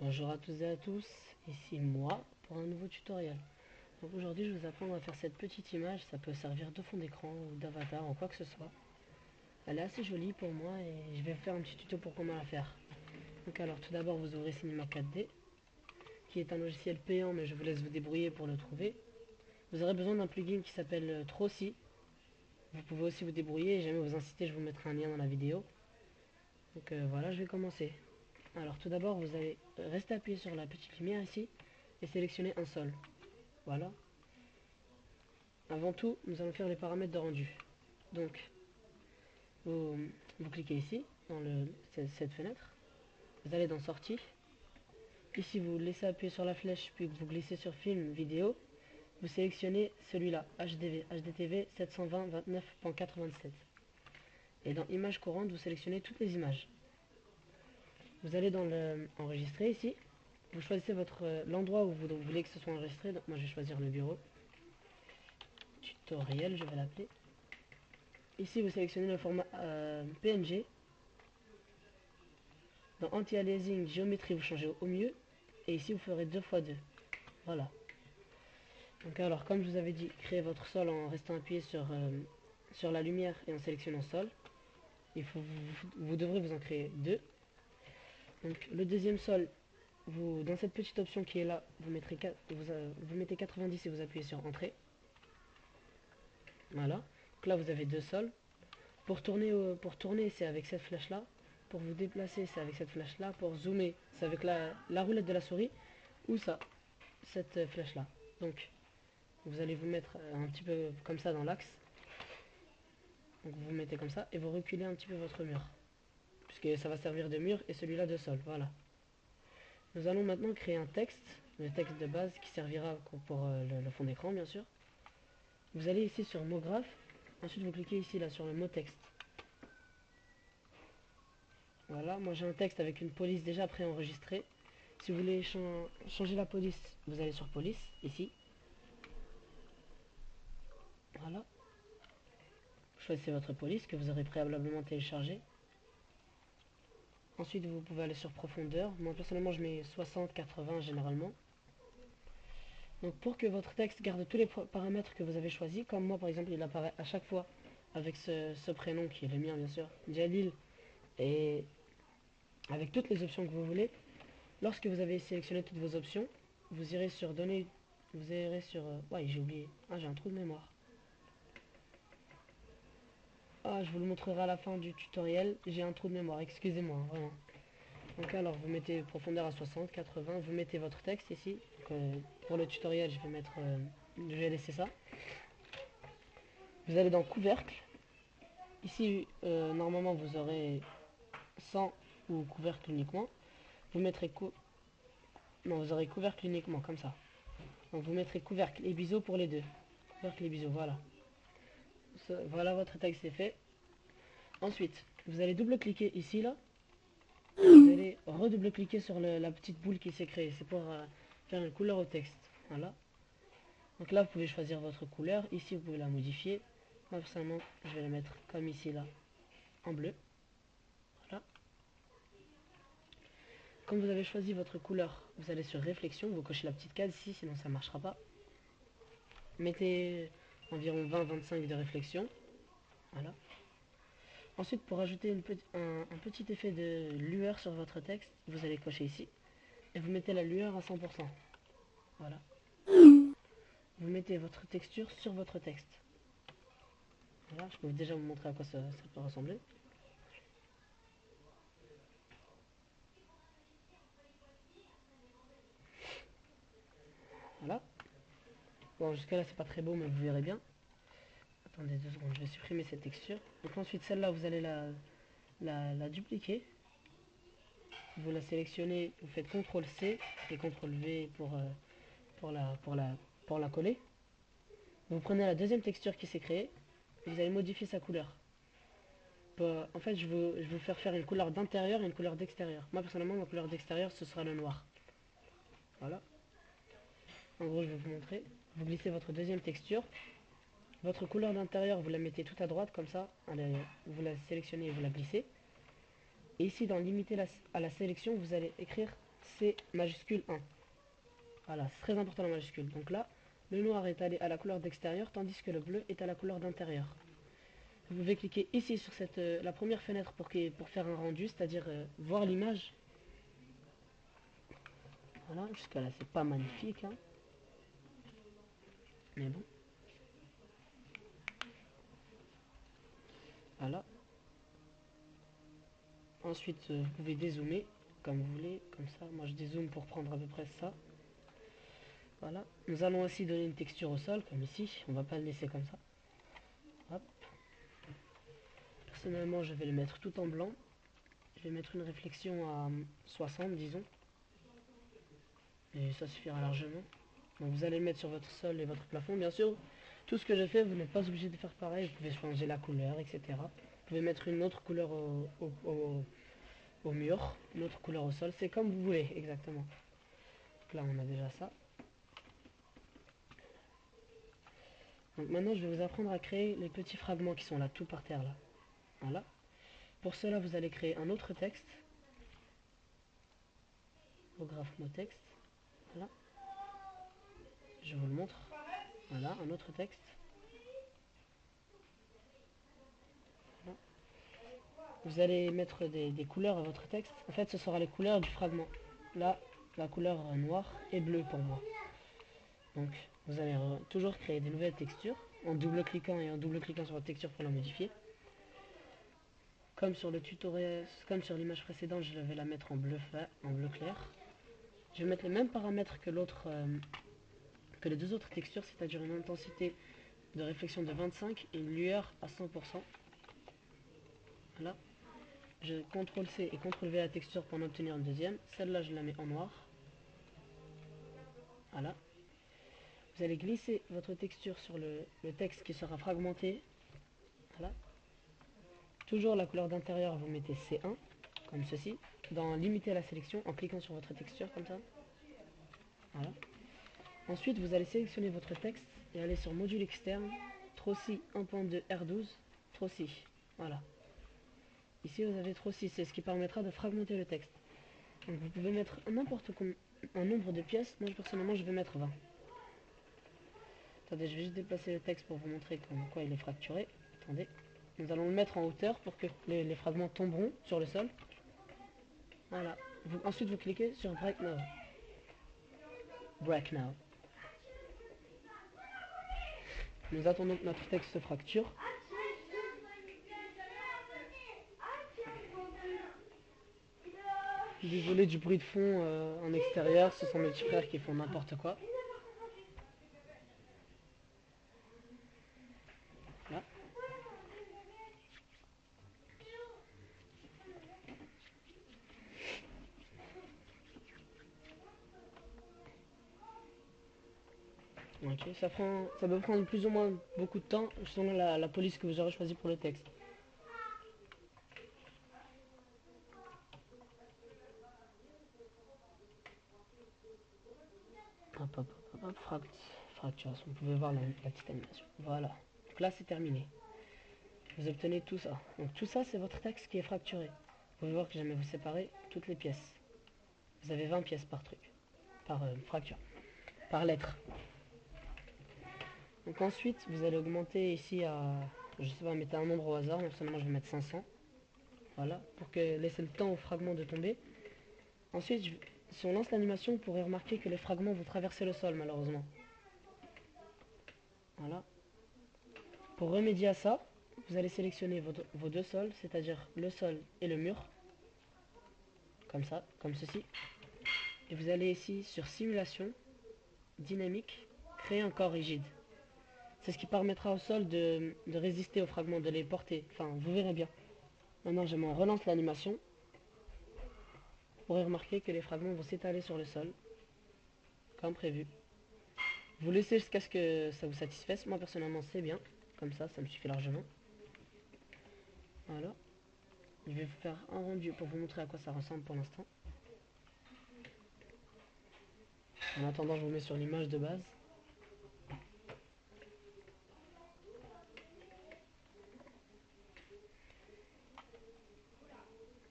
Bonjour à tous et à tous, ici moi pour un nouveau tutoriel. Donc aujourd'hui je vais vous apprendre à faire cette petite image, ça peut servir de fond d'écran ou d'avatar ou quoi que ce soit. Elle est assez jolie pour moi et je vais vous faire un petit tuto pour comment la faire. Donc alors tout d'abord vous ouvrez Cinema 4D, qui est un logiciel payant mais je vous laisse vous débrouiller pour le trouver. Vous aurez besoin d'un plugin qui s'appelle Trossi. Vous pouvez aussi vous débrouiller et jamais vous inciter, je vous mettrai un lien dans la vidéo. Donc voilà, je vais commencer. Alors tout d'abord vous allez rester appuyé sur la petite lumière ici et sélectionner un sol. Voilà. Avant tout, nous allons faire les paramètres de rendu. Donc, vous, vous cliquez ici, dans cette fenêtre. Vous allez dans sortie. Ici, vous laissez appuyer sur la flèche, puis vous glissez sur film, vidéo. Vous sélectionnez celui-là, HDTV 720-29.87. Et dans images courantes, vous sélectionnez toutes les images. Vous allez dans le enregistrer ici. Vous choisissez l'endroit où vous voulez que ce soit enregistré. Donc moi, je vais choisir le bureau. Tutoriel, je vais l'appeler. Ici, vous sélectionnez le format PNG. Dans Anti-Aliasing, géométrie, vous changez au mieux. Et ici, vous ferez 2 x 2. Voilà. Donc alors, comme je vous avais dit, créez votre sol en restant appuyé sur la lumière et en sélectionnant sol. Vous devrez vous en créer 2. Donc le deuxième sol, dans cette petite option qui est là, vous mettez 90 et vous appuyez sur Entrée. Voilà. Donc là, vous avez 2 sols. Pour tourner, c'est avec cette flèche là. Pour vous déplacer, c'est avec cette flèche là. Pour zoomer, c'est avec la roulette de la souris. Ou ça, cette flèche là. Donc, vous allez vous mettre un petit peu comme ça dans l'axe. Donc vous mettez comme ça et vous reculez un petit peu votre mur. Puisque ça va servir de mur et celui-là de sol. Voilà. Nous allons maintenant créer un texte. Le texte de base qui servira pour le fond d'écran bien sûr. Vous allez ici sur mot graphe. Ensuite vous cliquez ici là sur le mot texte. Voilà, moi j'ai un texte avec une police déjà préenregistrée. Si vous voulez changer la police, vous allez sur police, ici. Voilà. Choisissez votre police que vous aurez préalablement téléchargée. Ensuite, vous pouvez aller sur profondeur. Moi personnellement, je mets 60-80 généralement. Donc pour que votre texte garde tous les paramètres que vous avez choisis, comme moi par exemple, il apparaît à chaque fois avec ce prénom qui est le mien bien sûr, Jalil, et avec toutes les options que vous voulez. Lorsque vous avez sélectionné toutes vos options, vous irez sur donner, vous irez sur... ouais, j'ai oublié. Ah, j'ai un trou de mémoire. Ah, je vous le montrerai à la fin du tutoriel. J'ai un trou de mémoire, excusez-moi, vraiment. Donc alors, vous mettez profondeur à 60, 80, vous mettez votre texte ici. Donc, pour le tutoriel, je vais laisser ça. Vous allez dans couvercle. Ici, normalement, vous aurez 100 ou couvercle uniquement. Vous mettrez non, vous aurez couvercle uniquement, comme ça. Donc vous mettrez couvercle et biseau pour les deux. Couvercle et biseau, voilà. Voilà, votre texte est fait. Ensuite, vous allez double-cliquer ici, là. Vous allez redouble-cliquer sur la petite boule qui s'est créée. C'est pour faire une couleur au texte. Voilà. Donc là, vous pouvez choisir votre couleur. Ici, vous pouvez la modifier. Moi, personnellement, je vais la mettre comme ici, là, en bleu. Voilà. Comme vous avez choisi votre couleur, vous allez sur réflexion. Vous cochez la petite case ici, sinon ça ne marchera pas. Mettez environ 20-25 de réflexion. Voilà. Ensuite, pour ajouter un petit effet de lueur sur votre texte, vous allez cocher ici. Et vous mettez la lueur à 100%. Voilà. Vous mettez votre texture sur votre texte. Voilà, je peux déjà vous montrer à quoi ça peut ressembler. Voilà. Bon, jusqu'à là, c'est pas très beau, mais vous verrez bien. Attendez 2 secondes, je vais supprimer cette texture. Donc ensuite, celle-là, vous allez la dupliquer. Vous la sélectionnez, vous faites CTRL-C et CTRL-V pour la coller. Vous prenez la deuxième texture qui s'est créée et vous allez modifier sa couleur. En fait, je vais vous faire une couleur d'intérieur et une couleur d'extérieur. Moi, personnellement, ma couleur d'extérieur, ce sera le noir. Voilà. En gros, je vais vous montrer. Vous glissez votre deuxième texture. Votre couleur d'intérieur, vous la mettez tout à droite, comme ça. Vous la sélectionnez et vous la glissez. Et ici, dans limiter à la sélection, vous allez écrire C majuscule 1. Voilà, c'est très important la majuscule. Donc là, le noir est allé à la couleur d'extérieur, tandis que le bleu est à la couleur d'intérieur. Vous pouvez cliquer ici sur la première fenêtre pour faire un rendu, c'est-à-dire voir l'image. Voilà, jusqu'à là c'est pas magnifique, hein. Mais bon. Voilà. Ensuite, vous pouvez dézoomer comme vous voulez, comme ça. Moi je dézoome pour prendre à peu près ça. Voilà. Nous allons aussi donner une texture au sol, comme ici. On va pas le laisser comme ça. Hop. Personnellement, je vais le mettre tout en blanc. Je vais mettre une réflexion à 60, disons. Et ça suffira largement. Donc vous allez le mettre sur votre sol et votre plafond. Bien sûr, tout ce que j'ai fait, vous n'êtes pas obligé de faire pareil. Vous pouvez changer la couleur, etc. Vous pouvez mettre une autre couleur au mur, une autre couleur au sol. C'est comme vous voulez, exactement. Donc là, on a déjà ça. Donc maintenant, je vais vous apprendre à créer les petits fragments qui sont là, tout par terre, là. Voilà. Pour cela, vous allez créer un autre texte. Au graphe texte. Voilà. Je vous le montre. Voilà, un autre texte. Voilà. Vous allez mettre des couleurs à votre texte. En fait, ce sera les couleurs du fragment. Là, la couleur noire et bleue pour moi. Donc, vous allez toujours créer des nouvelles textures en double-cliquant et en double-cliquant sur votre texture pour la modifier. Comme sur le tutoriel, comme sur l'image précédente, je vais la mettre en bleu clair. Je vais mettre les mêmes paramètres que les deux autres textures, c'est-à-dire une intensité de réflexion de 25 et une lueur à 100%. Voilà. Je CTRL-C et CTRL-V la texture pour en obtenir une deuxième. Celle-là, je la mets en noir. Voilà. Vous allez glisser votre texture sur le texte qui sera fragmenté. Voilà. Toujours la couleur d'intérieur, vous mettez C1, comme ceci. Dans limiter la sélection, en cliquant sur votre texture, comme ça. Voilà. Ensuite, vous allez sélectionner votre texte et aller sur module externe, Trossi 1.2 R12, Trossi. Voilà. Ici, vous avez Trossi, c'est ce qui permettra de fragmenter le texte. Donc, vous pouvez mettre n'importe un nombre de pièces. Moi, personnellement, je vais mettre 20. Attendez, je vais juste déplacer le texte pour vous montrer comment quoi il est fracturé. Attendez. Nous allons le mettre en hauteur pour que les fragments tomberont sur le sol. Voilà. Ensuite, vous cliquez sur Break Now. Break Now. Nous attendons que notre texte se fracture. Désolé du bruit de fond en extérieur, ce sont mes petits frères qui font n'importe quoi. Là. Ok, ça peut prendre plus ou moins beaucoup de temps selon la police que vous aurez choisi pour le texte. Hop, hop, hop, hop, fracturation. Vous pouvez voir la petite animation. Voilà. Donc là, c'est terminé. Vous obtenez tout ça. Donc tout ça, c'est votre texte qui est fracturé. Vous pouvez voir que jamais vous séparez toutes les pièces. Vous avez 20 pièces par truc. Par fracture. Par lettre. Donc ensuite, vous allez augmenter ici à... Je sais pas, mettez un nombre au hasard. Personnellement, je vais mettre 500. Voilà. Pour laisser le temps au fragment de tomber. Ensuite, si on lance l'animation, vous pourrez remarquer que les fragments vont traverser le sol, malheureusement. Voilà. Pour remédier à ça, vous allez sélectionner vos deux sols, c'est-à-dire le sol et le mur. Comme ça, comme ceci. Et vous allez ici sur simulation, dynamique, créer un corps rigide. C'est ce qui permettra au sol de résister aux fragments, de les porter. Enfin, vous verrez bien. Maintenant, on relance l'animation. Vous pourrez remarquer que les fragments vont s'étaler sur le sol, comme prévu. Vous laissez jusqu'à ce que ça vous satisfasse. Moi, personnellement, c'est bien. Comme ça me suffit largement. Voilà. Je vais vous faire un rendu pour vous montrer à quoi ça ressemble pour l'instant. En attendant, je vous mets sur l'image de base.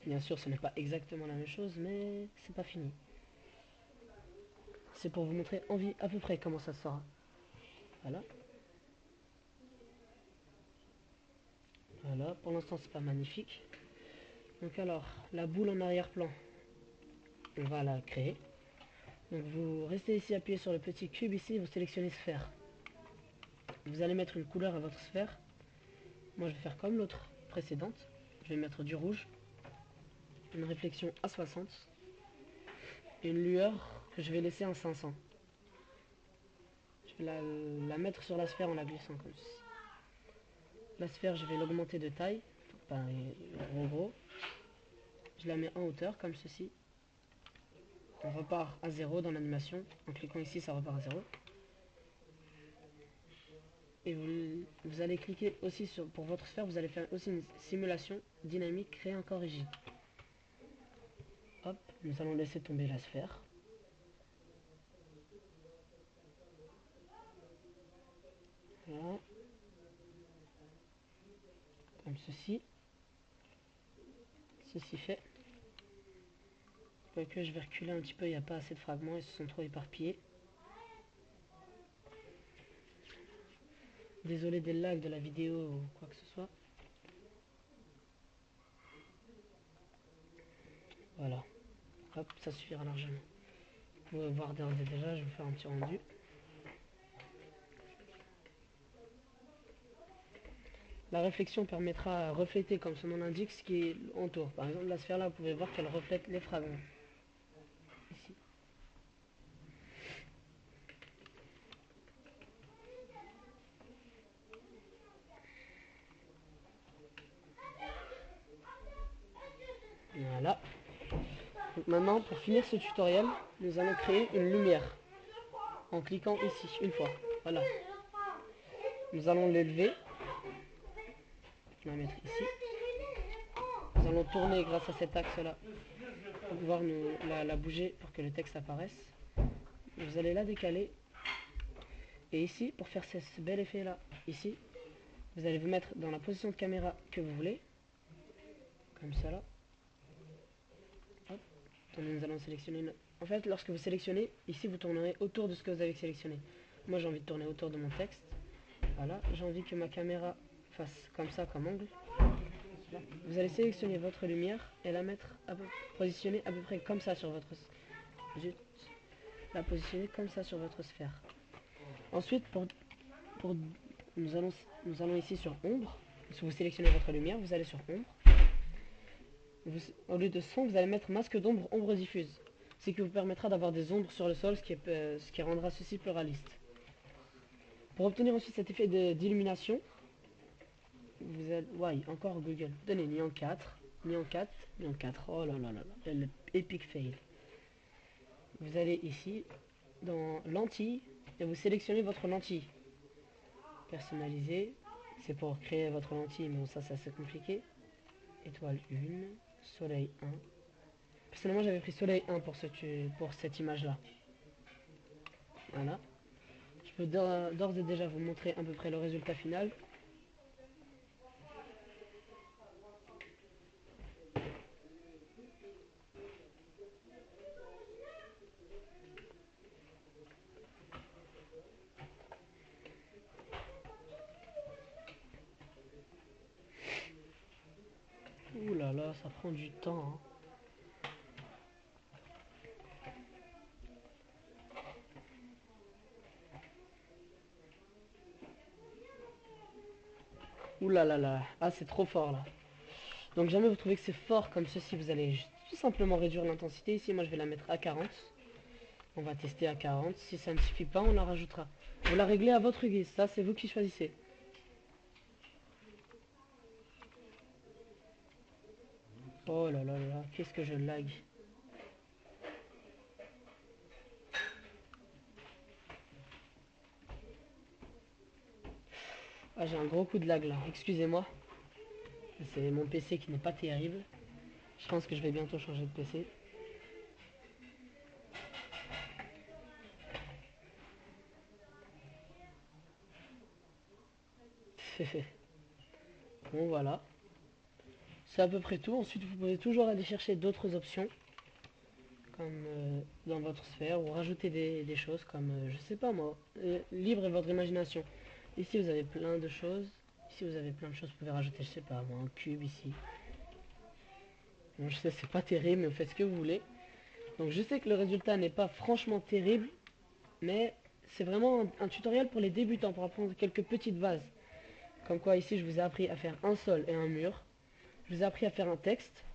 Bien sûr, ce n'est pas exactement la même chose, mais c'est pas fini. c'est pour vous montrer à peu près comment ça sera. Voilà. Voilà, pour l'instant c'est pas magnifique. Donc alors, la boule en arrière-plan, on va la créer. Donc vous restez ici, appuyez sur le petit cube ici, vous sélectionnez sphère. Vous allez mettre une couleur à votre sphère. Moi je vais faire comme l'autre précédente. Je vais mettre du rouge, une réflexion à 60, et une lueur que je vais laisser en 500. Je vais la mettre sur la sphère en la glissant comme ceci. La sphère, je vais l'augmenter de taille, pas gros. Je la mets en hauteur comme ceci. On repart à 0 dans l'animation. En cliquant ici, ça repart à 0. Et vous allez cliquer aussi pour votre sphère, vous allez faire aussi une simulation dynamique créée encore rigide. Hop, nous allons laisser tomber la sphère. Voilà. Comme ceci. Ceci fait. Quoique je vais reculer un petit peu, il n'y a pas assez de fragments, ils se sont trop éparpillés. Désolé des lags de la vidéo ou quoi que ce soit. Voilà. Hop, ça suffira largement. Vous pouvez voir d'ores et déjà, je vais vous faire un petit rendu. La réflexion permettra à refléter, comme son nom l'indique, ce qui entoure. Par exemple, la sphère là, vous pouvez voir qu'elle reflète les fragments. Ici. Voilà. Donc maintenant, pour finir ce tutoriel, nous allons créer une lumière. En cliquant ici, une fois. Voilà. Nous allons l'élever. Je vais la mettre ici. Nous allons tourner grâce à cet axe-là pour pouvoir la bouger pour que le texte apparaisse. Vous allez la décaler. Et ici, pour faire ce bel effet-là, ici, vous allez vous mettre dans la position de caméra que vous voulez. Comme ça là. Hop. Attendez, nous allons sélectionner une... En fait, lorsque vous sélectionnez, ici vous tournerez autour de ce que vous avez sélectionné. Moi j'ai envie de tourner autour de mon texte. Voilà, j'ai envie que ma caméra fasse comme ça, comme angle. Voilà. Vous allez sélectionner votre lumière et la mettre positionner à peu près comme ça sur votre... Zut. La positionner comme ça sur votre sphère. Ensuite, nous allons ici sur ombre. Si vous sélectionnez votre lumière, vous allez sur ombre. Au lieu de son, vous allez mettre masque d'ombre, ombre diffuse. Ce qui vous permettra d'avoir des ombres sur le sol, ce qui rendra ceci plus réaliste. Pour obtenir ensuite cet effet d'illumination, vous allez... Ouais, encore Google. Donnez Nyan 4, Nyan 4, Nyan 4. Oh là là là là, le epic fail. Vous allez ici, dans lentille, et vous sélectionnez votre lentille. Personnaliser, c'est pour créer votre lentille, mais bon, ça c'est compliqué. Étoile 1, soleil 1. Personnellement, j'avais pris soleil 1 pour cette image-là. Voilà. Je peux d'ores et déjà vous montrer à peu près le résultat final. Ouh là là, ça prend du temps. Hein. Ouh là là là. Ah, c'est trop fort là. Donc jamais vous trouvez que c'est fort comme ceci, vous allez tout simplement réduire l'intensité. Ici, moi je vais la mettre à 40. On va tester à 40. Si ça ne suffit pas, on la rajoutera. Vous la réglez à votre guise. Ça, c'est vous qui choisissez. Oh là là là, qu'est-ce que je lag. Ah, j'ai un gros coup de lag là, excusez-moi. C'est mon PC qui n'est pas terrible. Je pense que je vais bientôt changer de PC. Bon voilà. C'est à peu près tout. Ensuite vous pouvez toujours aller chercher d'autres options. comme dans votre sphère, ou rajouter des choses comme, je sais pas moi, libre est votre imagination. Ici vous avez plein de choses, ici vous avez plein de choses, vous pouvez rajouter, je sais pas moi, un cube ici. Bon, je sais, c'est pas terrible, mais vous faites ce que vous voulez. Donc je sais que le résultat n'est pas franchement terrible, mais c'est vraiment un tutoriel pour les débutants, pour apprendre quelques petites bases. Comme quoi ici je vous ai appris à faire un sol et un mur, je vous ai appris à faire un texte,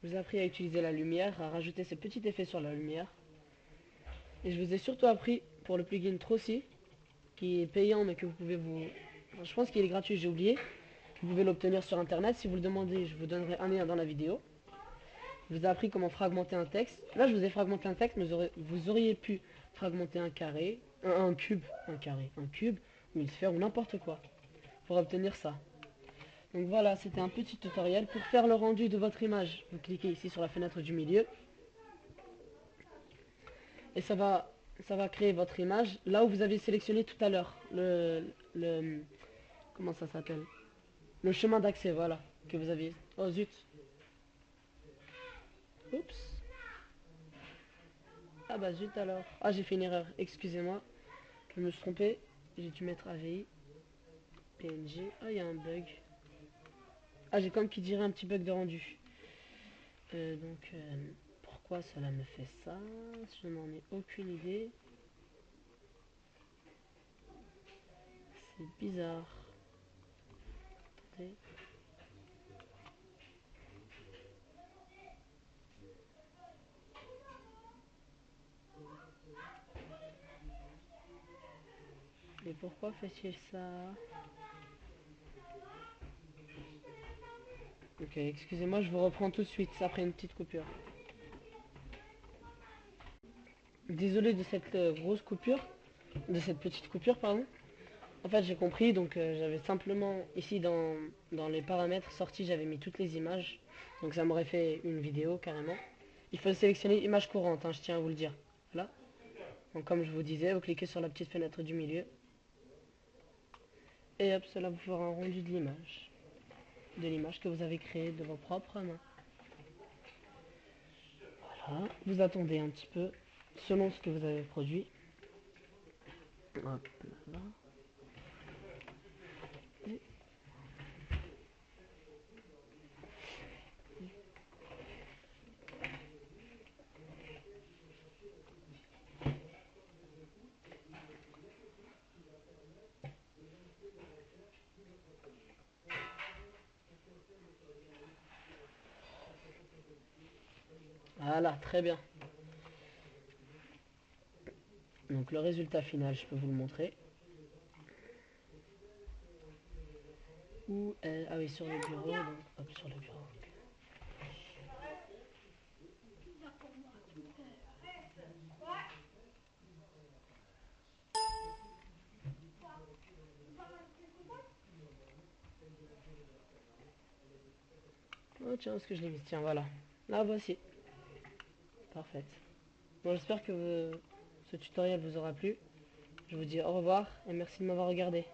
je vous ai appris à utiliser la lumière, à rajouter ces petits effets sur la lumière. Et je vous ai surtout appris pour le plugin Trossi, qui est payant mais que vous pouvez vous... Enfin, je pense qu'il est gratuit, j'ai oublié. Vous pouvez l'obtenir sur internet, si vous le demandez je vous donnerai un lien dans la vidéo. Je vous ai appris comment fragmenter un texte. Là je vous ai fragmenté un texte, mais vous auriez pu fragmenter un carré, un cube, un cube, ou une sphère, ou n'importe quoi, pour obtenir ça. Donc voilà, c'était un petit tutoriel pour faire le rendu de votre image. Vous cliquez ici sur la fenêtre du milieu. Et ça va créer votre image là où vous avez sélectionné tout à l'heure. Comment ça s'appelle? Le chemin d'accès, voilà, que vous aviez. Oh zut. Oups. Ah bah zut alors. Ah j'ai fait une erreur, excusez-moi. Je me suis trompé. J'ai dû mettre AVI. PNG. Ah il y a un bug. Ah j'ai comme qui dirait un petit bug de rendu. Donc pourquoi cela me fait ça? Je n'en ai aucune idée. C'est bizarre. Attendez. Mais pourquoi fait-il ça? Ok, excusez-moi, je vous reprends tout de suite, après une petite coupure. Désolé de cette grosse coupure, de cette petite coupure, pardon. En fait, j'ai compris, donc j'avais simplement, ici dans les paramètres sortis, j'avais mis toutes les images. Donc ça m'aurait fait une vidéo, carrément. Il faut sélectionner image courante, hein, je tiens à vous le dire. Voilà. Donc comme je vous disais, vous cliquez sur la petite fenêtre du milieu. Et hop, cela vous fera un rendu de l'image. De l'image que vous avez créée de vos propres mains. Voilà, vous attendez un petit peu, selon ce que vous avez produit. Hop là. Voilà, très bien. Donc le résultat final, je peux vous le montrer. Ah oui, sur le bureau, donc hop, sur le bureau. Oh tiens, où est-ce que je l'ai mis? Tiens, voilà. Là, voici. Parfait. Bon, j'espère que ce tutoriel vous aura plu. Je vous dis au revoir et merci de m'avoir regardé.